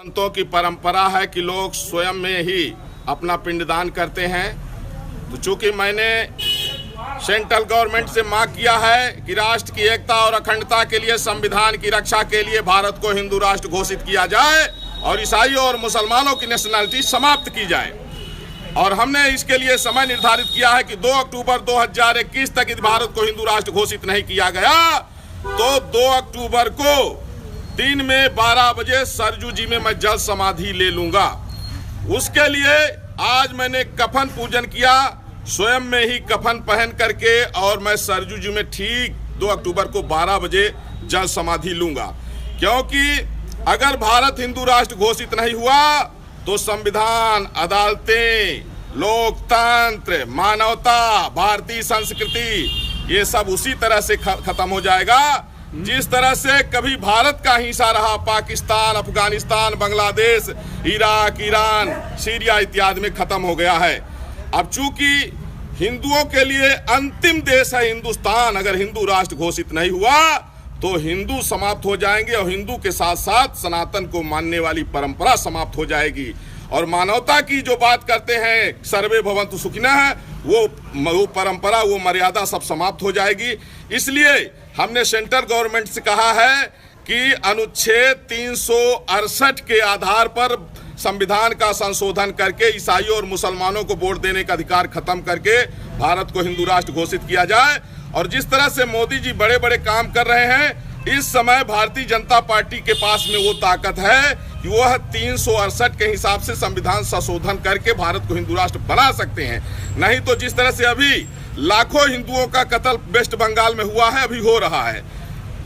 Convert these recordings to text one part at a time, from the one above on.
संतों की परंपरा है कि लोग स्वयं में ही अपना पिंडदान करते हैं। तो चूंकि मैंने सेंट्रल गवर्नमेंट से मांग किया है कि राष्ट्र की एकता और अखंडता के लिए, संविधान की रक्षा के लिए भारत को हिंदू राष्ट्र घोषित किया जाए और ईसाइयों और मुसलमानों की नेशनलिटी समाप्त की जाए, और हमने इसके लिए समय निर्धारित किया है कि 2 अक्टूबर 2021 तक यदि भारत को हिंदू राष्ट्र घोषित नहीं किया गया तो 2 अक्टूबर को दिन में 12 बजे सरजू जी में मैं जल समाधि ले लूंगा। उसके लिए आज मैंने कफन पूजन किया, स्वयं में ही कफन पहन करके, और मैं सरजू जी में ठीक 2 अक्टूबर को 12 बजे जल समाधि लूंगा। क्योंकि अगर भारत हिंदू राष्ट्र घोषित नहीं हुआ तो संविधान, अदालतें, लोकतंत्र, मानवता, भारतीय संस्कृति, ये सब उसी तरह से खत्म हो जाएगा जिस तरह से कभी भारत का हिस्सा रहा Pakistan, Afghanistan, Bangladesh, Iraq, Iran, Syria इत्यादि में खत्म हो गया है। अब चूंकि हिंदुओं के लिए अंतिम देश है हिंदुस्तान, अगर हिंदू राष्ट्र घोषित नहीं हुआ तो हिंदू समाप्त हो जाएंगे और हिंदू के साथ साथ सनातन को मानने वाली परंपरा समाप्त हो जाएगी। और मानवता की जो बात करते हैं, सर्वे भवन्तु सुखिनः, वो परंपरा, वो मर्यादा सब समाप्त हो जाएगी। इसलिए हमने सेंट्रल गवर्नमेंट से कहा है कि अनुच्छेद 368 के आधार पर संविधान का संशोधन करके ईसाइयों और मुसलमानों को वोट देने का अधिकार खत्म करके भारत को हिंदू राष्ट्र घोषित किया जाए। और जिस तरह से मोदी जी बड़े बड़े काम कर रहे हैं, इस समय भारतीय जनता पार्टी के पास में वो ताकत है कि वह 368 के हिसाब से संविधान संशोधन करके भारत को हिंदू राष्ट्र बना सकते हैं। नहीं तो जिस तरह से अभी लाखों हिंदुओं का कत्ल वेस्ट बंगाल में हुआ है, अभी हो रहा है,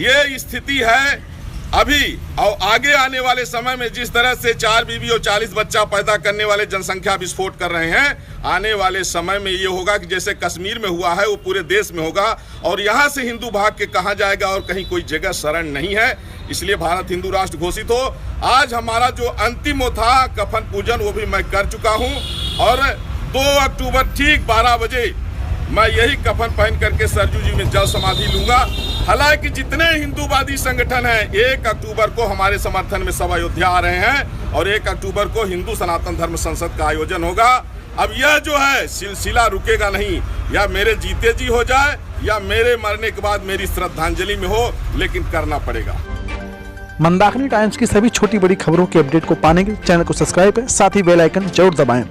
ये स्थिति है अभी। और आगे आने वाले समय में जिस तरह से 4 बीवी और 40 बच्चा पैदा करने वाले जनसंख्या विस्फोट कर रहे हैं, आने वाले समय में ये होगा कि जैसे कश्मीर में हुआ है वो पूरे देश में होगा, और यहाँ से हिंदू भाग के कहाँ जाएगा और कहीं कोई जगह शरण नहीं है। इसलिए भारत हिंदू राष्ट्र घोषित हो। आज हमारा जो अंतिम वो था कफन पूजन, वो भी मैं कर चुका हूँ, और 2 अक्टूबर ठीक 12 बजे मैं यही कफन पहन करके सरजू जी में जल समाधि लूंगा। हालांकि जितने हिंदूवादी संगठन हैं, 1 अक्टूबर को हमारे समर्थन में सब अयोध्या आ रहे हैं, और 1 अक्टूबर को हिंदू सनातन धर्म संसद का आयोजन होगा। अब यह जो है सिलसिला रुकेगा नहीं, या मेरे जीते जी हो जाए या मेरे मरने के बाद मेरी श्रद्धांजलि में हो, लेकिन करना पड़ेगा। मंदाकिनी टाइम्स की सभी छोटी बड़ी खबरों के अपडेट को पाने के लिए चैनल को सब्सक्राइब करें, साथ ही बेल आइकन जरूर दबाएं।